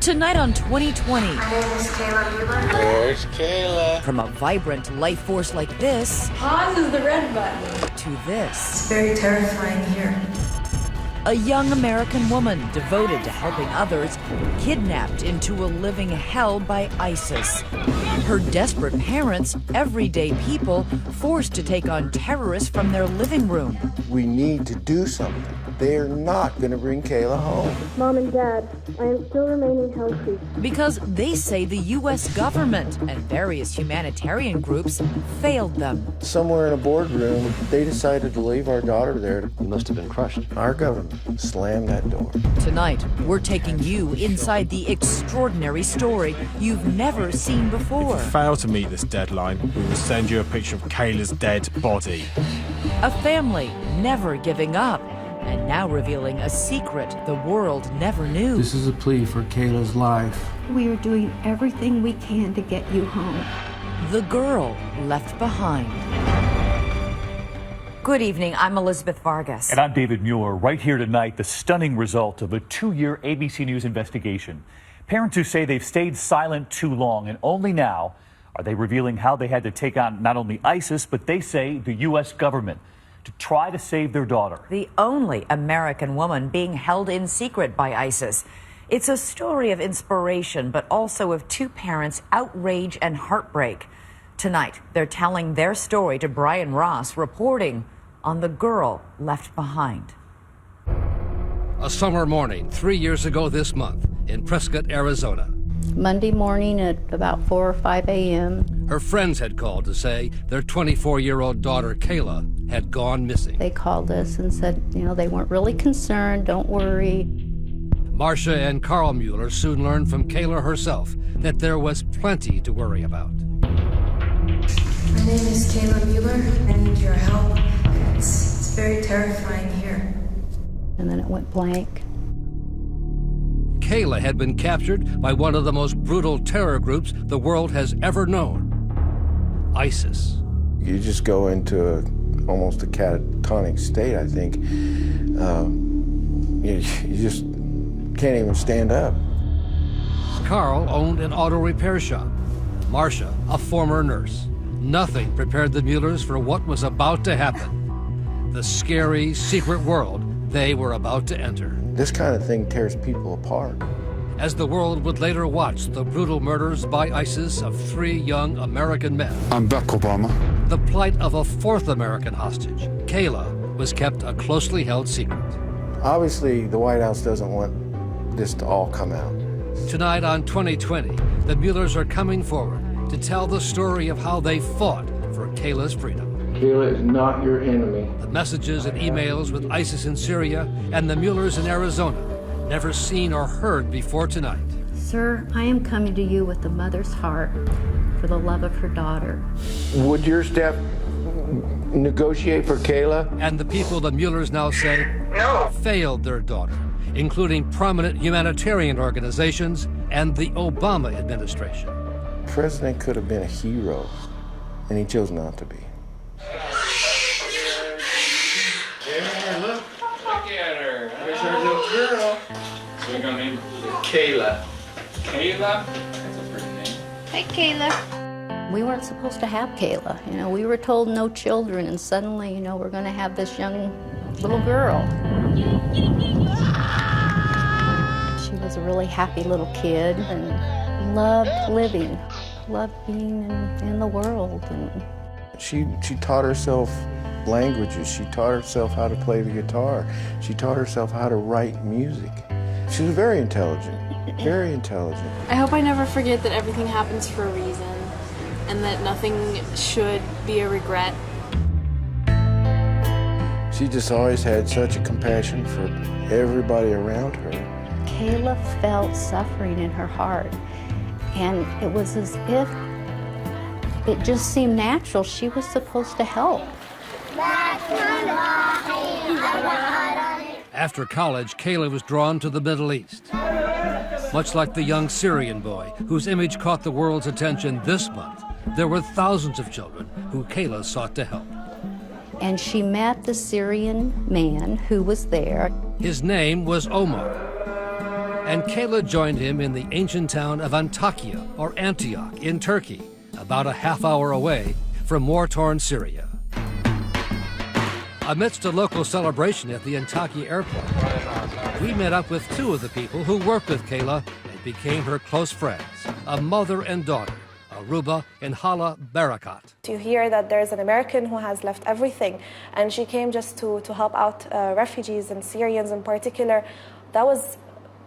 Tonight on 2020. My name is Kayla Mueller. There's Kayla. From a vibrant life force like this. Pause is the red button. To this. It's very terrifying here. A young American woman devoted to helping others, kidnapped into a living hell by ISIS. Her desperate parents, everyday people, forced to take on terrorists from their living room. We need to do something. They're not going to bring Kayla home. Mom and Dad, I am still remaining healthy. Because they say the U.S. government and various humanitarian groups failed them. Somewhere in a boardroom, they decided to leave our daughter there. You must have been crushed. Our government slammed that door. Tonight, we're taking you inside the extraordinary story you've never seen before. If you fail to meet this deadline, we will send you a picture of Kayla's dead body. A family never giving up, and now revealing a secret the world never knew. This is a plea for Kayla's life. We are doing everything we can to get you home. The girl left behind. Good evening, I'm Elizabeth Vargas. And I'm David Mueller. Right here tonight, the stunning result of a 2-year ABC News investigation. Parents who say they've stayed silent too long, and only now are they revealing how they had to take on not only ISIS, but they say the U.S. government to try to save their daughter. The only American woman being held in secret by ISIS. It's a story of inspiration, but also of two parents' outrage and heartbreak. Tonight, they're telling their story to Brian Ross, reporting on the girl left behind. A summer morning 3 years ago this month in Prescott, Arizona. Monday morning at about 4 or 5 a.m. Her friends had called to say their 24-year-old daughter, Kayla, had gone missing. They called us and said, they weren't really concerned, don't worry. Marcia and Carl Mueller soon learned from Kayla herself that there was plenty to worry about. My name is Kayla Mueller. I need your help. It's very terrifying here. And then it went blank. Kayla had been captured by one of the most brutal terror groups the world has ever known, ISIS. You just go into almost a catatonic state, I think. You just can't even stand up. Carl owned an auto repair shop. Marcia, a former nurse. Nothing prepared the Muellers for what was about to happen. The scary, secret world they were about to enter. This kind of thing tears people apart. As the world would later watch the brutal murders by ISIS of 3 young American men. I'm Barack Obama. The plight of a 4th American hostage, Kayla, was kept a closely held secret. Obviously, the White House doesn't want this to all come out. Tonight on 2020, the Muellers are coming forward to tell the story of how they fought for Kayla's freedom. Kayla is not your enemy. The messages and emails with ISIS in Syria and the Muellers in Arizona, never seen or heard before tonight. Sir, I am coming to you with a mother's heart for the love of her daughter. Would your staff negotiate for Kayla? And the people the Muellers now say failed their daughter, including prominent humanitarian organizations and the Obama administration. The president could have been a hero, and he chose not to be. Look at her. There's our little girl. So we're gonna name her Kayla. Kayla? That's a pretty name. Hey, Kayla. We weren't supposed to have Kayla. We were told no children, and suddenly, we're going to have this young little girl. She was a really happy little kid and loved living, loved being in the world. And She taught herself languages. She taught herself how to play the guitar. She taught herself how to write music. She was very intelligent, very intelligent. I hope I never forget that everything happens for a reason and that nothing should be a regret. She just always had such a compassion for everybody around her. Kayla felt suffering in her heart, and it was as if it just seemed natural. She was supposed to help. After college, Kayla was drawn to the Middle East. Much like the young Syrian boy whose image caught the world's attention this month, there were thousands of children who Kayla sought to help. And she met the Syrian man who was there. His name was Omar. and Kayla joined him in the ancient town of Antakya, or Antioch, in Turkey, about a half-hour away from war-torn Syria. Amidst a local celebration at the Antakya airport, we met up with two of the people who worked with Kayla and became her close friends, a mother and daughter, Aruba and Hala Barakat. You hear that there's an American who has left everything, and she came just to help out refugees and Syrians in particular. That was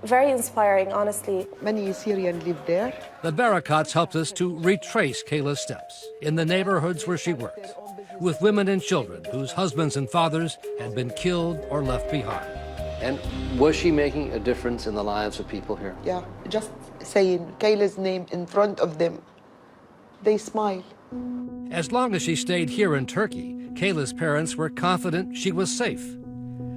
very inspiring, honestly. Many Syrians live there. The Barakats helped us to retrace Kayla's steps in the neighborhoods where she worked, with women and children whose husbands and fathers had been killed or left behind. And was she making a difference in the lives of people here? Yeah, just saying Kayla's name in front of them, they smile. As long as she stayed here in Turkey, Kayla's parents were confident she was safe.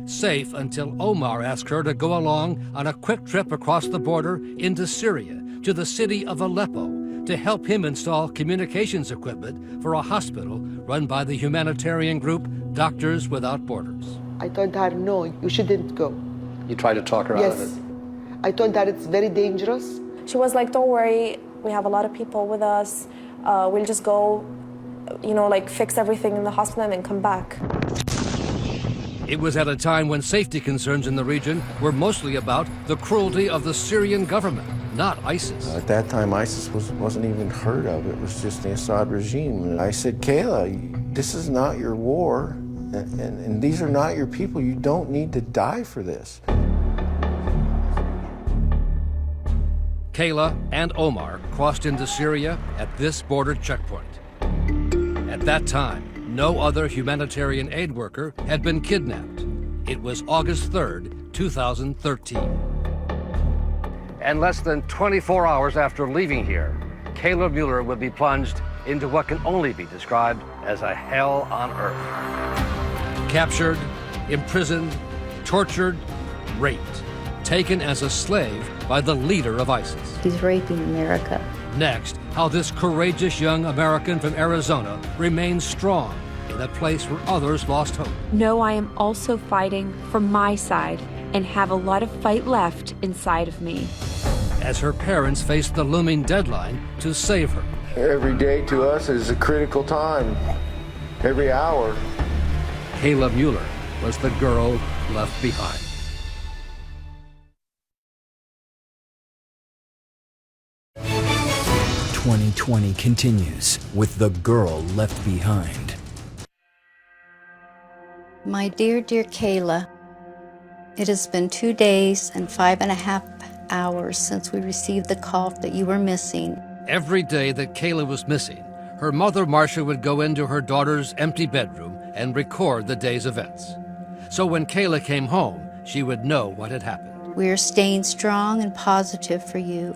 Safe until Omar asked her to go along on a quick trip across the border into Syria to the city of Aleppo to help him install communications equipment for a hospital run by the humanitarian group Doctors Without Borders. I told her, no, you shouldn't go. You tried to talk her out of it? Yes. I told her it's very dangerous. She was like, don't worry, we have a lot of people with us. We'll just go, fix everything in the hospital and then come back. It was at a time when safety concerns in the region were mostly about the cruelty of the Syrian government, not ISIS. At that time, ISIS wasn't even heard of. It was just the Assad regime. And I said, Kayla, this is not your war, and these are not your people. You don't need to die for this. Kayla and Omar crossed into Syria at this border checkpoint. At that time, no other humanitarian aid worker had been kidnapped. It was August 3rd, 2013. And less than 24 hours after leaving here, Kayla Mueller would be plunged into what can only be described as a hell on earth. Captured, imprisoned, tortured, raped, taken as a slave by the leader of ISIS. He's raping America. Next, how this courageous young American from Arizona remains strong in a place where others lost hope. Know I am also fighting for my side and have a lot of fight left inside of me. As her parents face the looming deadline to save her. Every day to us is a critical time. Every hour. Kayla Mueller was the girl left behind. "2020 continues with The Girl Left Behind." My dear, dear Kayla, it has been 2 days and 5.5 hours since we received the call that you were missing. Every day that Kayla was missing, her mother, Marcia, would go into her daughter's empty bedroom and record the day's events. So when Kayla came home, she would know what had happened. We are staying strong and positive for you,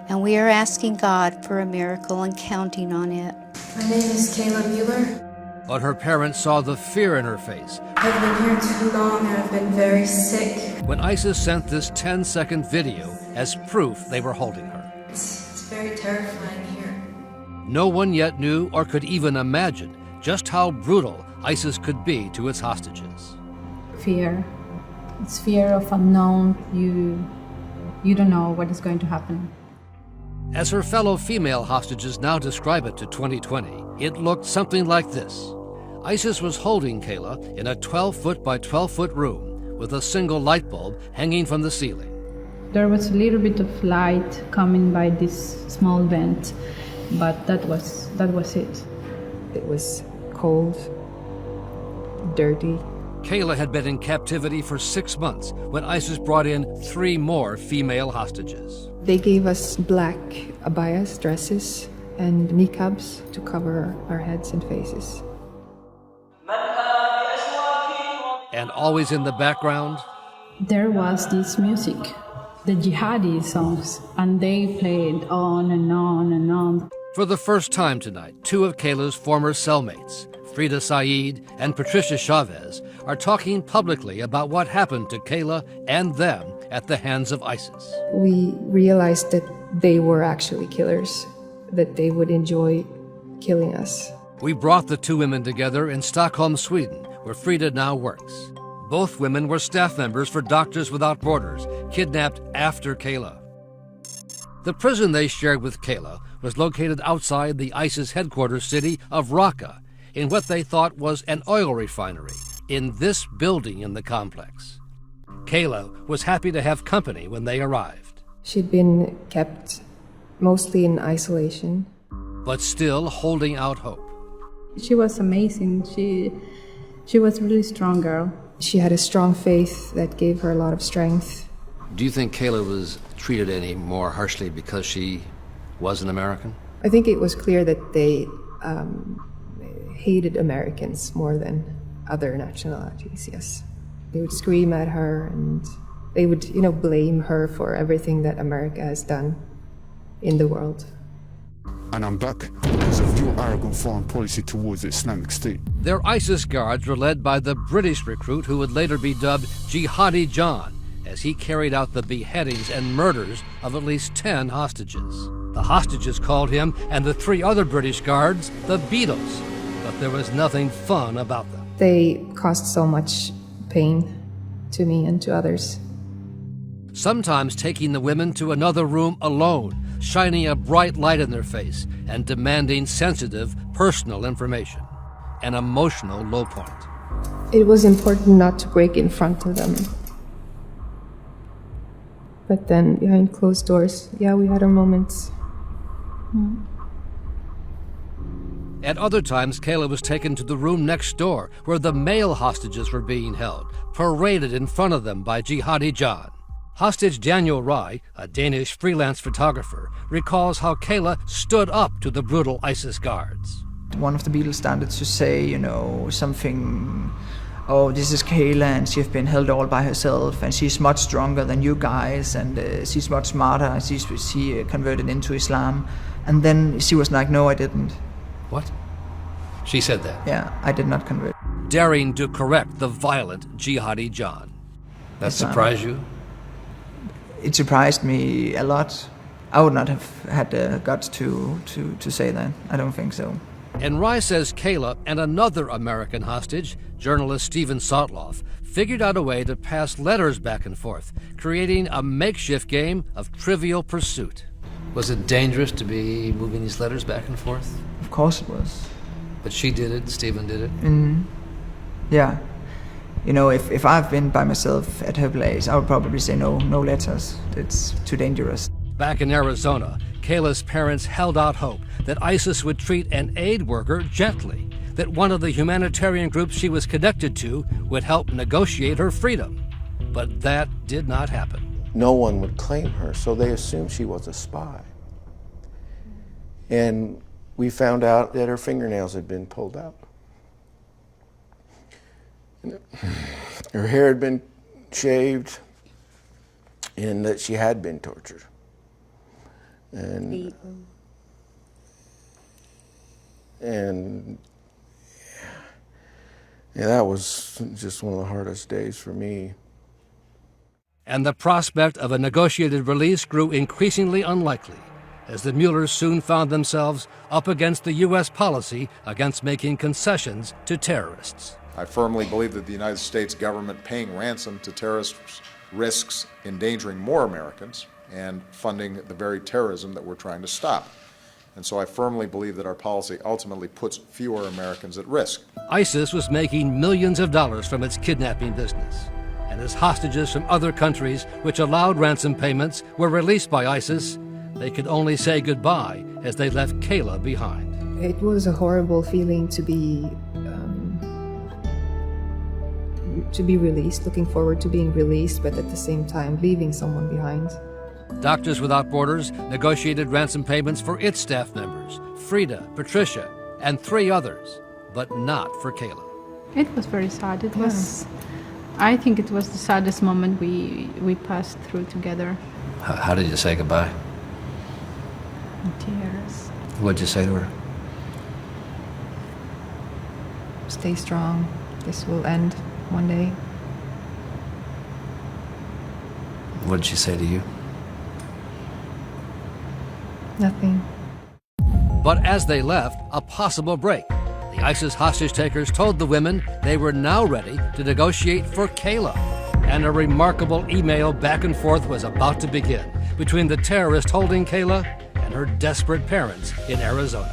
and we are asking God for a miracle and counting on it. My name is Kayla Mueller. But her parents saw the fear in her face I've been here too long and I've been very sick. when ISIS sent this 10-second video as proof they were holding her. It's very terrifying here. No one yet knew or could even imagine just how brutal ISIS could be to its hostages. Fear. It's fear of unknown. You don't know what is going to happen. As her fellow female hostages now describe it to 2020, it looked something like this. ISIS was holding Kayla in a 12-foot by 12-foot room with a single light bulb hanging from the ceiling. There was a little bit of light coming by this small vent, but that was it. It was cold, dirty. Kayla had been in captivity for 6 months when ISIS brought in 3 more female hostages. They gave us black abayas, dresses, and niqabs to cover our heads and faces. And always in the background, There was this music, the jihadi songs, and they played on and on and on. for the first time tonight, 2 of Kayla's former cellmates, Frida Saeed and Patricia Chavez, are talking publicly about what happened to Kayla and them at the hands of ISIS. We realized that they were actually killers, that they would enjoy killing us. We brought the 2 women together in Stockholm, Sweden, where Frida now works. Both women were staff members for Doctors Without Borders, kidnapped after Kayla. The prison they shared with Kayla was located outside the ISIS headquarters city of Raqqa, in what they thought was an oil refinery, in this building in the complex. Kayla was happy to have company when they arrived. She'd been kept mostly in isolation, but still holding out hope. She was amazing. She was a really strong girl. She had a strong faith that gave her a lot of strength. Do you think Kayla was treated any more harshly because she was an American? I think it was clear that they hated Americans more than other nationalities, yes. They would scream at her and they would, blame her for everything that America has done in the world. And I'm back because of your arrogant foreign policy towards the Islamic State. Their ISIS guards were led by the British recruit who would later be dubbed Jihadi John, as he carried out the beheadings and murders of at least 10 hostages. The hostages called him and the 3 other British guards the Beatles, but there was nothing fun about them. They caused so much pain to me and to others. Sometimes taking the women to another room alone, shining a bright light in their face, and demanding sensitive, personal information. An emotional low point. It was important not to break in front of them. But then, behind closed doors, we had our moments. At other times, Kayla was taken to the room next door, where the male hostages were being held, paraded in front of them by Jihadi John. Hostage Daniel Rai, a Danish freelance photographer, recalls how Kayla stood up to the brutal ISIS guards. One of the Beatles started to say, something, oh, this is Kayla and she's been held all by herself and she's much stronger than you guys and she's much smarter and she converted into Islam. And then she was like, no, I didn't. What? She said that? Yeah, I did not convert. Daring to correct the violent Jihadi John. That surprised you? It surprised me a lot. I would not have had the guts to say that. I don't think so. And Rai says Kayla and another American hostage, journalist Stephen Sotloff, figured out a way to pass letters back and forth, creating a makeshift game of Trivial Pursuit. Was it dangerous to be moving these letters back and forth? Of course it was. But she did it, Stephen did it? Yeah. If I've been by myself at her place, I would probably say no letters. It's too dangerous. Back in Arizona, Kayla's parents held out hope that ISIS would treat an aid worker gently, that one of the humanitarian groups she was connected to would help negotiate her freedom. But that did not happen. No one would claim her, so they assumed she was a spy. And we found out that her fingernails had been pulled out. Her hair had been shaved, and that she had been tortured. And that was just one of the hardest days for me. And the prospect of a negotiated release grew increasingly unlikely, as the Muellers soon found themselves up against the U.S. policy against making concessions to terrorists. I firmly believe that the United States government paying ransom to terrorists risks endangering more Americans and funding the very terrorism that we're trying to stop. And so I firmly believe that our policy ultimately puts fewer Americans at risk. ISIS was making millions of dollars from its kidnapping business. And as hostages from other countries which allowed ransom payments were released by ISIS, they could only say goodbye as they left Kayla behind. It was a horrible feeling to be released, looking forward to being released, but at the same time leaving someone behind. Doctors Without Borders negotiated ransom payments for its staff members, Frida, Patricia, and 3 others, but not for Kayla. It was very sad. I think it was the saddest moment we passed through together. How did you say goodbye? In tears. What'd you say to her? Stay strong. This will end one day. What did she say to you? Nothing. But as they left, a possible break. The The ISIS hostage takers told the women they were now ready to negotiate for Kayla. And a remarkable email back and forth was about to begin between the terrorist holding Kayla and her desperate parents in Arizona.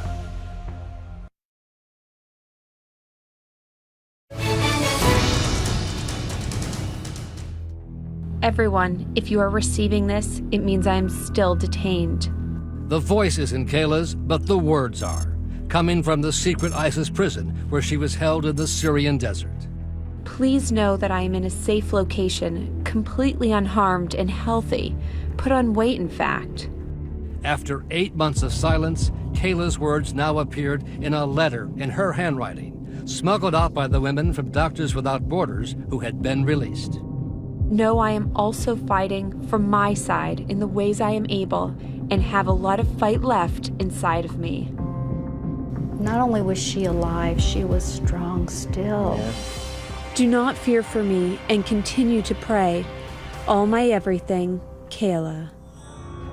Everyone, if you are receiving this, it means I am still detained. The voice isn't Kayla's, but the words are, coming from the secret ISIS prison where she was held in the Syrian desert. Please know that I am in a safe location, completely unharmed and healthy. Put on weight, in fact. After 8 months of silence, Kayla's words now appeared in a letter in her handwriting, smuggled out by the women from Doctors Without Borders who had been released. Know I am also fighting for my side in the ways I am able and have a lot of fight left inside of me. Not only was she alive, she was strong still. Do not fear for me and continue to pray. All my everything, Kayla.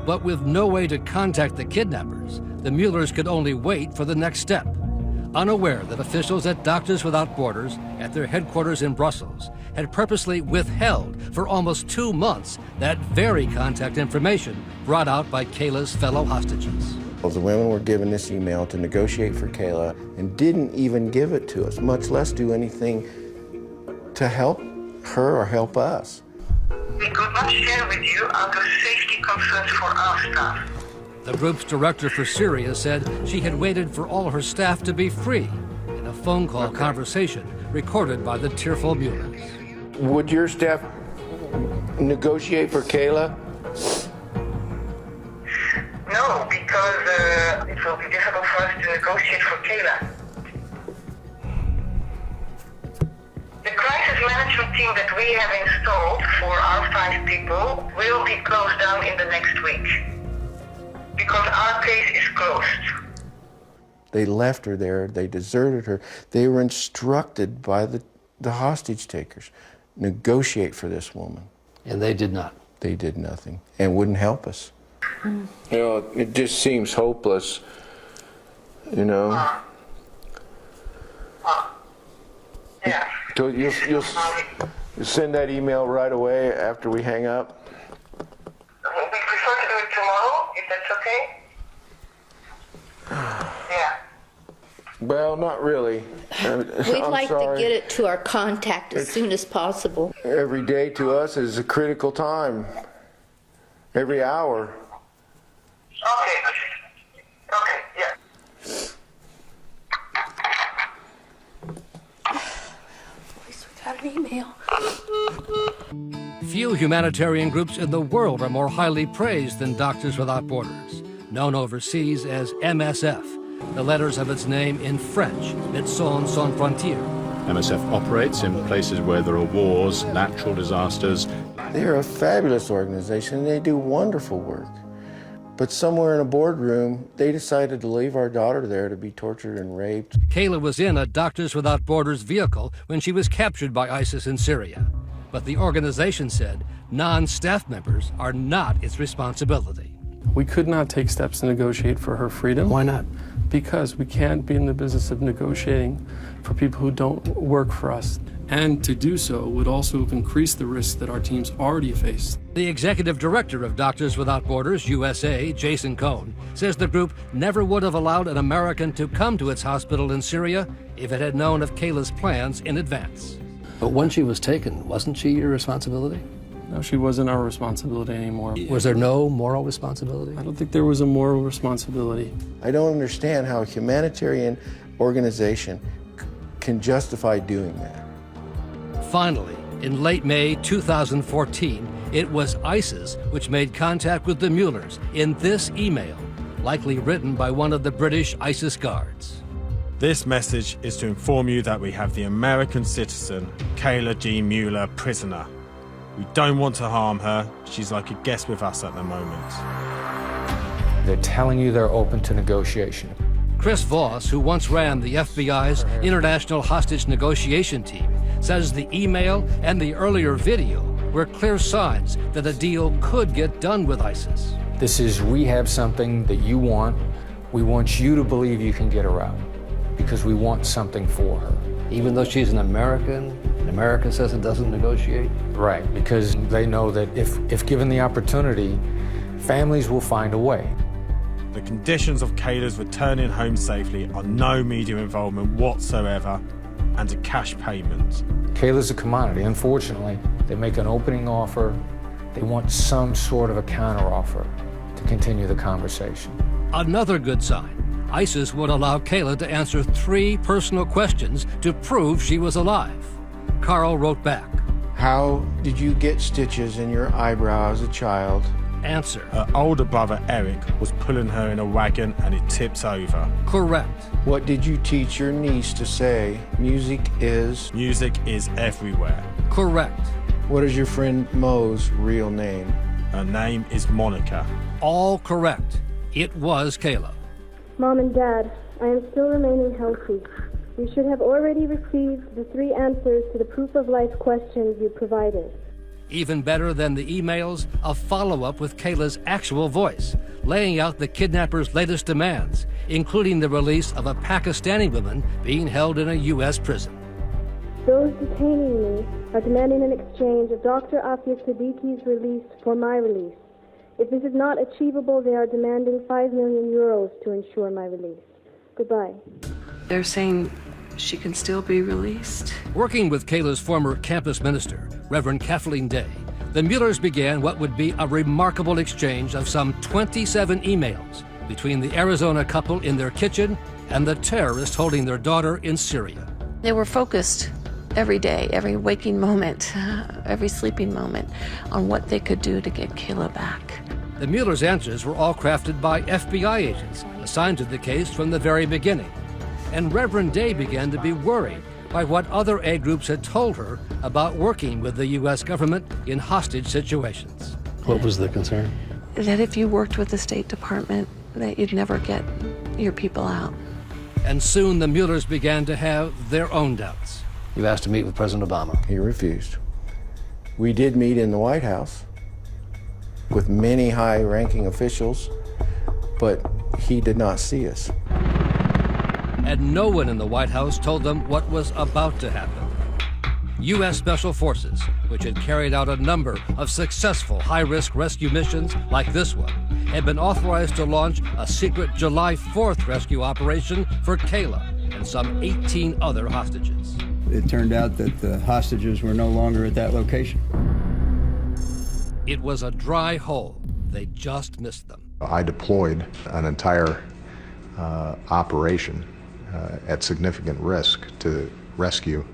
But with no way to contact the kidnappers, the Muellers could only wait for the next step. Unaware that officials at Doctors Without Borders, at their headquarters in Brussels, had purposely withheld for almost 2 months that very contact information brought out by Kayla's fellow hostages. The women were given this email to negotiate for Kayla and didn't even give it to us, much less do anything to help her or help us. We could not share with you out of safety concerns for our staff. The group's director for Syria said she had waited for all her staff to be free in a phone call conversation recorded by the tearful Muellers. Would your staff negotiate for Kayla? No, because it will be difficult for us to negotiate for Kayla. The crisis management team that we have installed for our 5 people will be closed down in the next week. Because our case is closed. They left her there, they deserted her. They were instructed by the hostage takers, negotiate for this woman. And they did not. They did nothing and wouldn't help us. You know, it just seems hopeless, you know. Yeah. So you'll send that email right away after we hang up? We prefer to do it tomorrow, if that's okay. Yeah. Well, not really. We'd like to get it to our contact as soon as possible. Every day to us is a critical time. Every hour. Okay. Okay, yeah. Got an email. Few humanitarian groups in the world are more highly praised than Doctors Without Borders, known overseas as MSF, the letters of its name in French, Médecins Sans Frontières. MSF operates in places where there are wars, natural disasters. They're a fabulous organization and they do wonderful work. But somewhere in a boardroom, they decided to leave our daughter there to be tortured and raped. Kayla was in a Doctors Without Borders vehicle when she was captured by ISIS in Syria. But the organization said non-staff members are not its responsibility. We could not take steps to negotiate for her freedom. Why not? Because we can't be in the business of negotiating for people who don't work for us. And to do so would also have increased the risks that our teams already faced. The executive director of Doctors Without Borders USA, Jason Cohn, says the group never would have allowed an American to come to its hospital in Syria if it had known of Kayla's plans in advance. But when she was taken, wasn't she your responsibility? No, she wasn't our responsibility anymore. Was there no moral responsibility? I don't think there was a moral responsibility. I don't understand how a humanitarian organization can justify doing that. Finally, in late May 2014, it was ISIS which made contact with the Muellers in this email, likely written by one of the British ISIS guards. This message is to inform you that we have the American citizen, Kayla G. Mueller, prisoner. We don't want to harm her. She's like a guest with us at the moment. They're telling you they're open to negotiation. Chris Voss, who once ran the FBI's International Hostage Negotiation Team, says the email and the earlier video were clear signs that a deal could get done with ISIS. This is, we have something that you want. We want you to believe you can get her out. because we want something for her. Even though she's an American, America says it doesn't negotiate? Right, because they know that if given the opportunity, families will find a way. The conditions of Kayla's returning home safely are no media involvement whatsoever and a cash payment. Kayla's a commodity. Unfortunately, they make an opening offer. They want some sort of a counteroffer to continue the conversation. Another good sign. ISIS would allow Kayla to answer 3 personal questions to prove she was alive. Carl wrote back. How did you get stitches in your eyebrow as a child? Answer. Her older brother, Eric, was pulling her in a wagon and it tips over. Correct. What did you teach your niece to say? Music is? Music is everywhere. Correct. What is your friend Mo's real name? Her name is Monica. All correct. It was Kayla. Mom and Dad, I am still remaining healthy. You should have already received the 3 answers to the proof of life questions you provided. Even better than the emails, a follow-up with Kayla's actual voice, laying out the kidnappers' latest demands, including the release of a Pakistani woman being held in a U.S. prison. Those detaining me are demanding an exchange of Dr. Afia Siddiqui's release for my release. If this is not achievable, they are demanding 5 million euros to ensure my release. Goodbye. They're saying she can still be released. Working with Kayla's former campus minister, Reverend Kathleen Day, the Muellers began what would be a remarkable exchange of some 27 emails between the Arizona couple in their kitchen and the terrorist holding their daughter in Syria. They were focused every day, every waking moment, every sleeping moment, on what they could do to get Kayla back. The Muellers' answers were all crafted by FBI agents assigned to the case from the very beginning. And Reverend Day began to be worried by what other aid groups had told her about working with the U.S. government in hostage situations. What was the concern? That if you worked with the State Department, that you'd never get your people out. And soon the Muellers began to have their own doubts. You asked to meet with President Obama. He refused. We did meet in the White House with many high-ranking officials, but he did not see us. And no one in the White House told them what was about to happen. U.S. Special Forces, which had carried out a number of successful high-risk rescue missions like this one, had been authorized to launch a secret July 4th rescue operation for Kayla and some 18 other hostages. It turned out that the hostages were no longer at that location. It was a dry hole. They just missed them. I deployed an entire operation at significant risk to rescue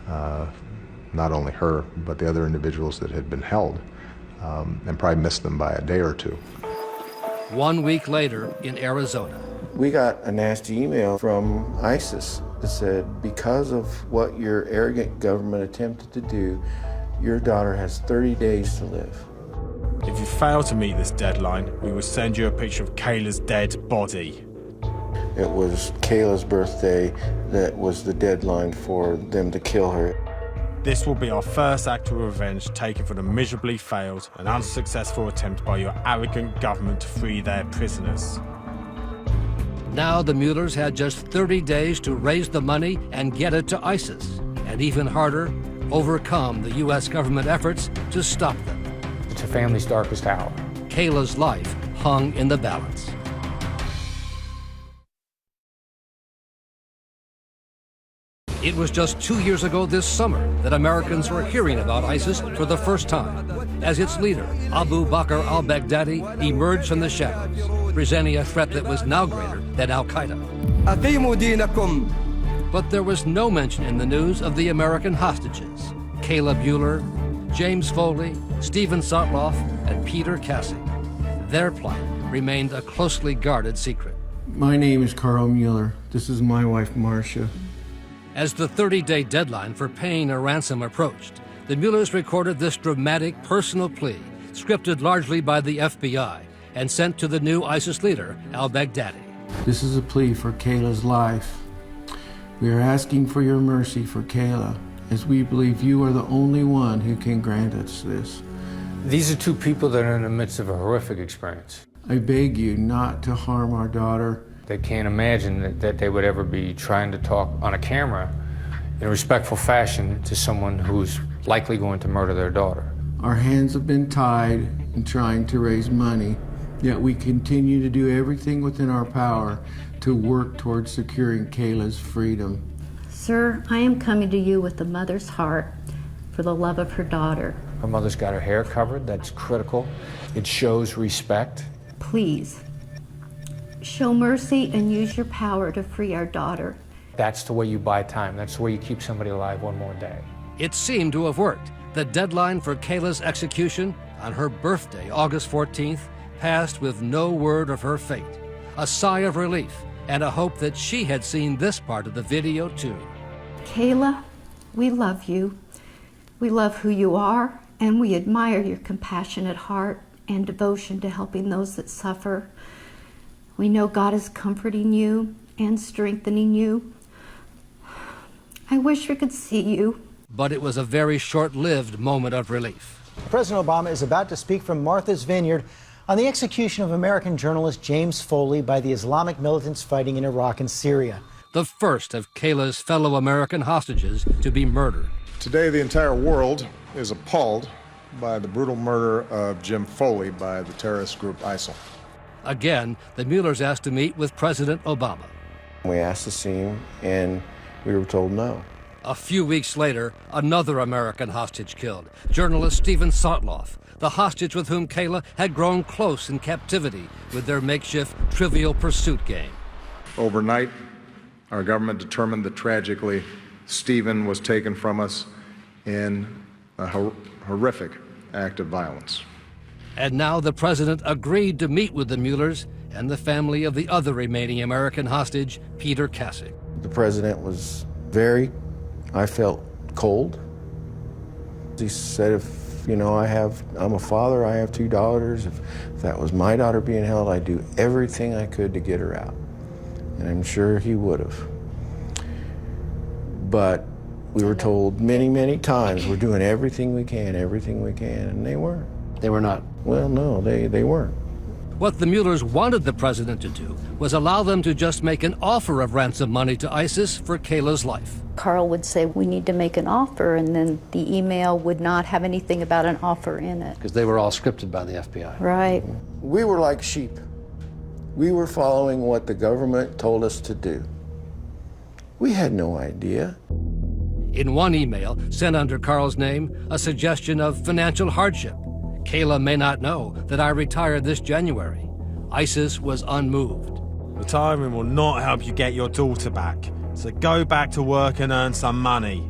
not only her, but the other individuals that had been held, and probably missed them by a day or two. 1 week later in Arizona. We got a nasty email from ISIS that said, because of what your arrogant government attempted to do, your daughter has 30 days to live. If you fail to meet this deadline, we will send you a picture of Kayla's dead body. It was Kayla's birthday that was the deadline for them to kill her. This will be our first act of revenge taken for the miserably failed and unsuccessful attempt by your arrogant government to free their prisoners. Now the Muellers had just 30 days to raise the money and get it to ISIS, and even harder, overcome the U.S. government efforts to stop them. It's her family's darkest hour. Kayla's life hung in the balance. It was just 2 years ago this summer that Americans were hearing about ISIS for the first time, as its leader, Abu Bakr al-Baghdadi, emerged from the shadows, presenting a threat that was now greater than al-Qaeda. But there was no mention in the news of the American hostages, Kayla Mueller, James Foley, Stephen Sotloff, and Peter Cassie. Their plight remained a closely guarded secret. My name is Carl Mueller. This is my wife, Marcia. As the 30-day deadline for paying a ransom approached, the Muellers recorded this dramatic personal plea, scripted largely by the FBI, and sent to the new ISIS leader, al-Baghdadi. This is a plea for Kayla's life. We are asking for your mercy for Kayla, as we believe you are the only one who can grant us this. These are 2 people that are in the midst of a horrific experience. I beg you not to harm our daughter They can't imagine that they would ever be trying to talk on a camera in a respectful fashion to someone who's likely going to murder their daughter. Our hands have been tied in trying to raise money, yet we continue to do everything within our power to work towards securing Kayla's freedom. Sir, I am coming to you with a mother's heart for the love of her daughter. Her mother's got her hair covered. That's critical. It shows respect. Please, show mercy and use your power to free our daughter. That's the way you buy time. That's the way you keep somebody alive one more day. It seemed to have worked. The deadline for Kayla's execution on her birthday, August 14th, passed with no word of her fate. A sigh of relief and a hope that she had seen this part of the video too. Kayla, we love you. We love who you are, and we admire your compassionate heart and devotion to helping those that suffer. We know God is comforting you and strengthening you. I wish we could see you. But it was a very short-lived moment of relief. President Obama is about to speak from Martha's Vineyard on the execution of American journalist James Foley by the Islamic militants fighting in Iraq and Syria. The first of Kayla's fellow American hostages to be murdered. Today, the entire world is appalled by the brutal murder of Jim Foley by the terrorist group ISIL. Again, the Muellers asked to meet with President Obama. We asked to see him, and we were told no. A few weeks later, another American hostage killed, journalist Stephen Sotloff, the hostage with whom Kayla had grown close in captivity with their makeshift Trivial Pursuit game. Overnight, our government determined that tragically, Stephen was taken from us in a horrific act of violence. And now the president agreed to meet with the Muellers and the family of the other remaining American hostage, Peter Kasich. The president was I felt cold. He said, I'm a father, I have 2 daughters. If that was my daughter being held, I'd do everything I could to get her out. And I'm sure he would have. But we were told many, many times, we're doing everything we can, and they weren't. They were not? Well, no, they weren't. What the Muellers wanted the president to do was allow them to just make an offer of ransom money to ISIS for Kayla's life. Carl would say, we need to make an offer, and then the email would not have anything about an offer in it. Because they were all scripted by the FBI. Right. We were like sheep. We were following what the government told us to do. We had no idea. In one email, sent under Carl's name, a suggestion of financial hardship. Kayla may not know that I retired this January. ISIS was unmoved. Retiring will not help you get your daughter back, so go back to work and earn some money.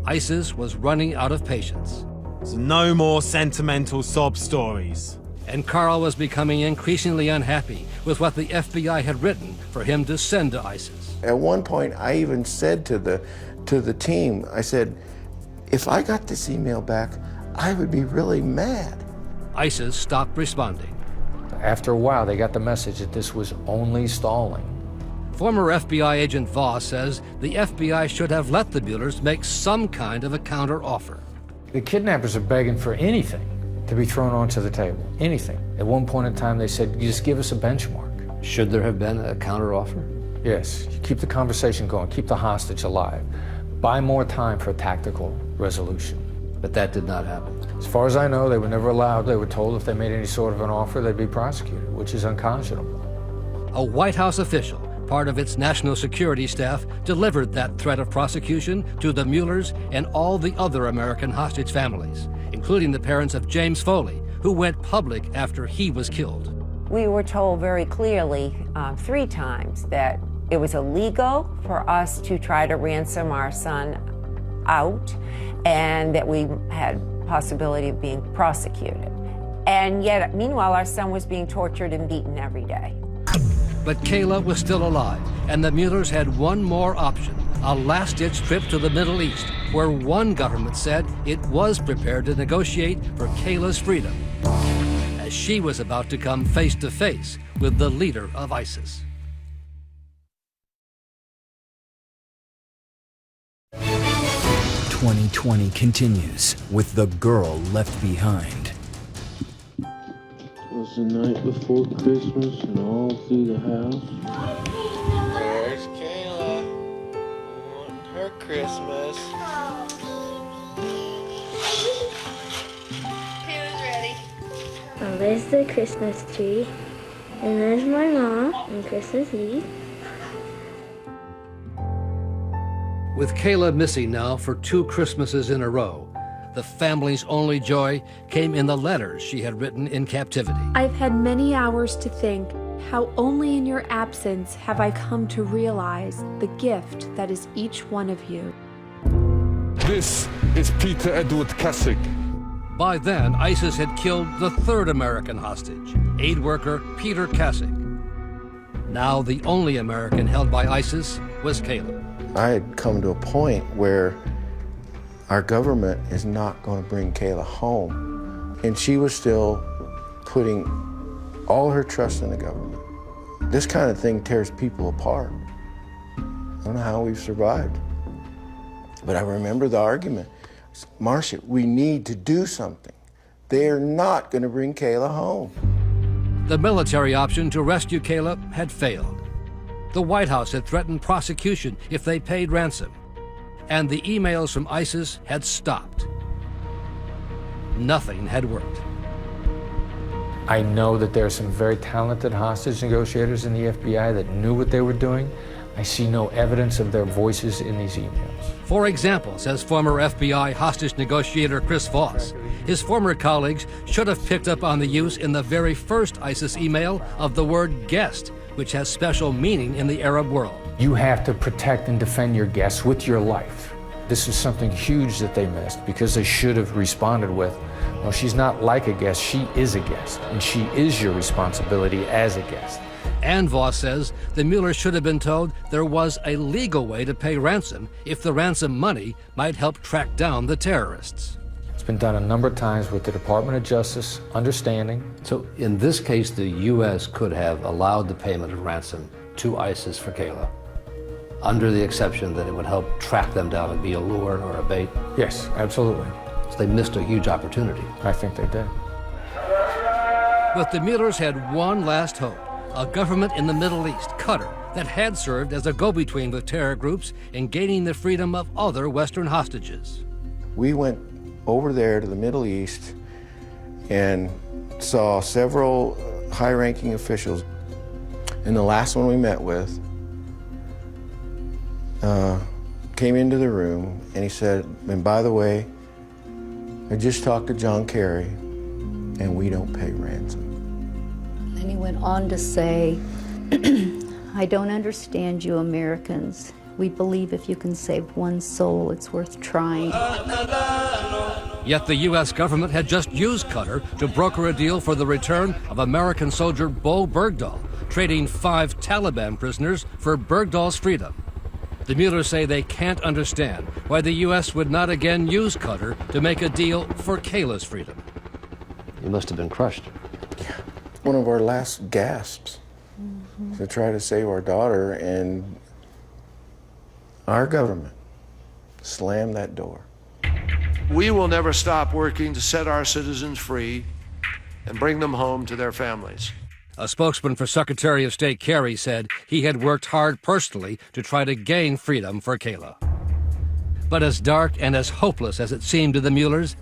ISIS was running out of patience. So no more sentimental sob stories. And Carl was becoming increasingly unhappy with what the FBI had written for him to send to ISIS. At one point, I even said to the team, I said, if I got this email back, I would be really mad. ISIS stopped responding. After a while, they got the message that this was only stalling. Former FBI agent Voss says the FBI should have let the Muellers make some kind of a counter-offer. The kidnappers are begging for anything to be thrown onto the table, anything. At one point in time, they said, you just give us a benchmark. Should there have been a counter-offer? Yes, you keep the conversation going, keep the hostage alive. Buy more time for a tactical resolution. But that did not happen. As far as I know, they were never allowed. They were told if they made any sort of an offer, they'd be prosecuted, which is unconscionable. A White House official, part of its national security staff, delivered that threat of prosecution to the Muellers and all the other American hostage families, including the parents of James Foley, who went public after he was killed. We were told very clearly 3 times that it was illegal for us to try to ransom our son out, and that we had possibility of being prosecuted. And yet, meanwhile, our son was being tortured and beaten every day. But Kayla was still alive, and the Muellers had one more option, a last-ditch trip to the Middle East, where one government said it was prepared to negotiate for Kayla's freedom, as she was about to come face-to-face with the leader of ISIS. 2020 continues with The Girl Left Behind. It was the night before Christmas and all through the house Christmas. Kayla's ready. There's the Christmas tree, and there's my mom on Christmas Eve. With Kayla missing now for 2 Christmases in a row, the family's only joy came in the letters she had written in captivity. I've had many hours to think how only in your absence have I come to realize the gift that is each one of you. This is Peter Edward Kasich. By then, ISIS had killed the 3rd American hostage, aid worker Peter Kasich. Now the only American held by ISIS was Kayla. I had come to a point where our government is not going to bring Kayla home. And she was still putting all her trust in the government. This kind of thing tears people apart. I don't know how we've survived. But I remember the argument. Marcia, we need to do something. They're not going to bring Kayla home. The military option to rescue Kayla had failed. The White House had threatened prosecution if they paid ransom. And the emails from ISIS had stopped. Nothing had worked. I know that there are some very talented hostage negotiators in the FBI that knew what they were doing. I see no evidence of their voices in these emails. For example, says former FBI hostage negotiator Chris Voss, his former colleagues should have picked up on the use in the very first ISIS email of the word guest, which has special meaning in the Arab world. You have to protect and defend your guests with your life. This is something huge that they missed because they should have responded with, well, she's not like a guest, she is a guest, and she is your responsibility as a guest. And Voss says the Muellers should have been told there was a legal way to pay ransom if the ransom money might help track down the terrorists. It's been done a number of times with the Department of Justice understanding. So in this case, the U.S. could have allowed the payment of ransom to ISIS for Kayla, under the exception that it would help track them down and be a lure or a bait? Yes, absolutely. So they missed a huge opportunity. I think they did. But the Muellers had one last hope, a government in the Middle East, Qatar, that had served as a go-between with terror groups in gaining the freedom of other Western hostages. We went over there to the Middle East and saw several high-ranking officials. And the last one we met with came into the room and he said, and by the way, I just talked to John Kerry and we don't pay ransom. And he went on to say, I don't understand you Americans. We believe if you can save one soul, it's worth trying. Yet the U.S. government had just used Qatar to broker a deal for the return of American soldier Bo Bergdahl, trading 5 Taliban prisoners for Bergdahl's freedom. The Muellers say they can't understand why the U.S. would not again use Qatar to make a deal for Kayla's freedom. You must have been crushed. One of our last gasps to try to save our daughter, and our government slammed that door. We will never stop working to set our citizens free and bring them home to their families. A spokesman for Secretary of State Kerry said he had worked hard personally to try to gain freedom for Kayla. But as dark and as hopeless as it seemed to the Muellers,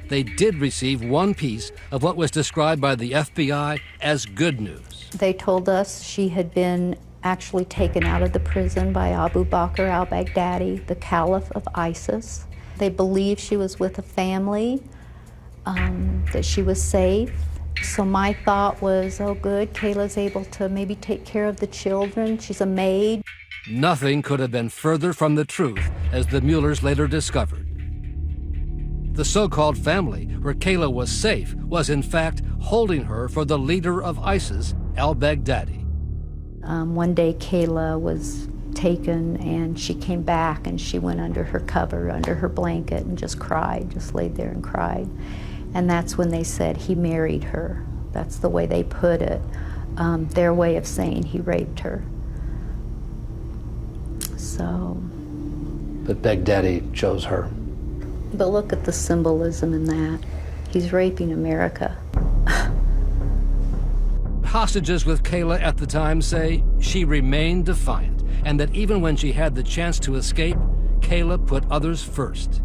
they did receive one piece of what was described by the FBI as good news. They told us she had been actually taken out of the prison by Abu Bakr al-Baghdadi, the Caliph of ISIS. They believed she was with a family, that she was safe. So my thought was, oh good, Kayla's able to maybe take care of the children. She's a maid. Nothing could have been further from the truth, as the Muellers later discovered. The so-called family where Kayla was safe was in fact holding her for the leader of ISIS, al-Baghdadi. One day Kayla was taken and she came back and she went under her cover, under her blanket, and just cried, just laid there and cried. And that's when they said he married her. That's the way they put it. Their way of saying he raped her. So. But Baghdadi chose her. But look at the symbolism in that. He's raping America. Hostages with Kayla at the time say she remained defiant, and that even when she had the chance to escape, Kayla put others first.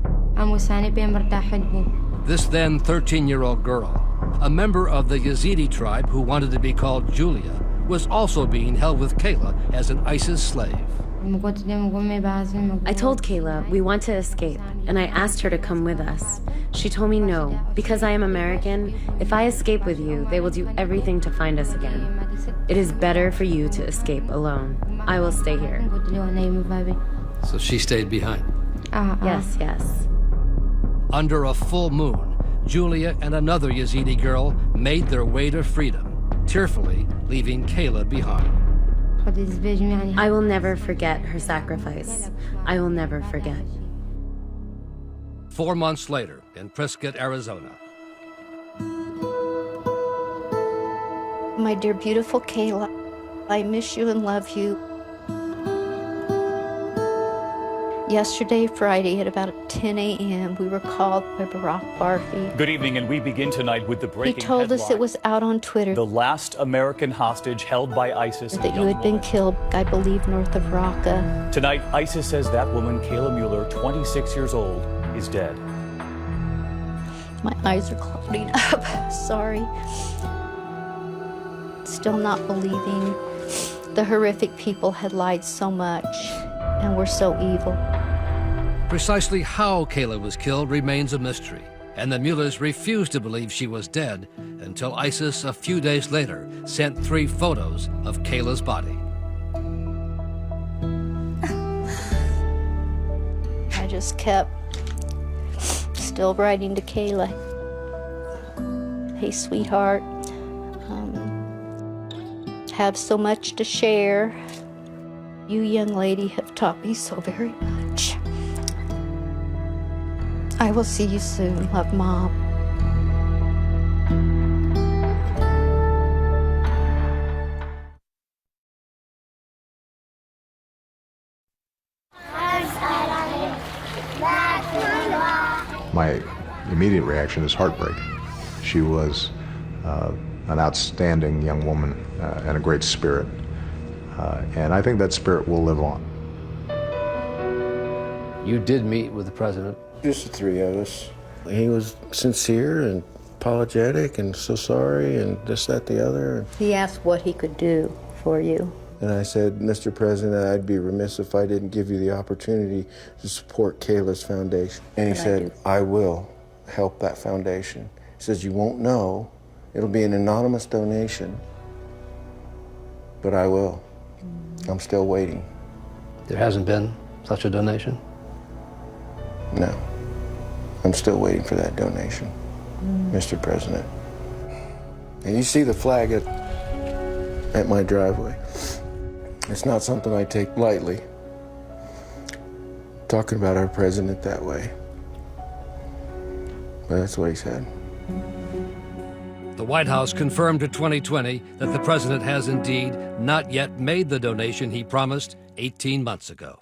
This then 13-year-old girl, a member of the Yazidi tribe who wanted to be called Julia, was also being held with Kayla as an ISIS slave. I told Kayla we want to escape, and I asked her to come with us. She told me no, because I am American. If I escape with you, they will do everything to find us again. It is better for you to escape alone. I will stay here. So she stayed behind. Yes, yes. Under a full moon, Julia and another Yazidi girl made their way to freedom, tearfully leaving Kayla behind. I will never forget her sacrifice. I will never forget. 4 months later, in Prescott, Arizona. My dear, beautiful Kayla, I miss you and love you. Yesterday, Friday, at about 10 a.m., we were called by Barack Barfi. Good evening, and we begin tonight with the breaking He told us it was out on Twitter. The last American hostage held by ISIS. That you had been killed, I believe, north of Raqqa. Tonight, ISIS says that woman, Kayla Mueller, 26 years old, is dead. My eyes are clouding up. Sorry. Still not believing the horrific people had lied so much and were so evil. Precisely how Kayla was killed remains a mystery, and the Muellers refused to believe she was dead until ISIS, a few days later, sent 3 photos of Kayla's body. I just kept still writing to Kayla. Hey, sweetheart, have so much to share. You, young lady, have taught me so very much. I will see you soon. Love, Mom. My immediate reaction is heartbreak. She was an outstanding young woman and a great spirit. And I think that spirit will live on. You did meet with the president? Just the 3 of us. He was sincere and apologetic and so sorry and this, that, the other. He asked what he could do for you. And I said, Mr. President, I'd be remiss if I didn't give you the opportunity to support Kayla's foundation. And he said, I will help that foundation. He says, you won't know. It'll be an anonymous donation, but I will. I'm still waiting. There hasn't been such a donation? No. I'm still waiting for that donation, Mr. President. And you see the flag at my driveway. It's not something I take lightly, talking about our president that way. But that's what he said. The White House confirmed to 2020 that the president has indeed not yet made the donation he promised 18 months ago.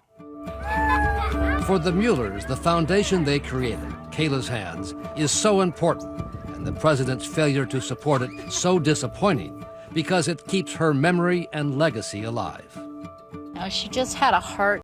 For the Muellers, the foundation they created, Kayla's Hands, is so important, and the president's failure to support it so disappointing, because it keeps her memory and legacy alive. She just had a heart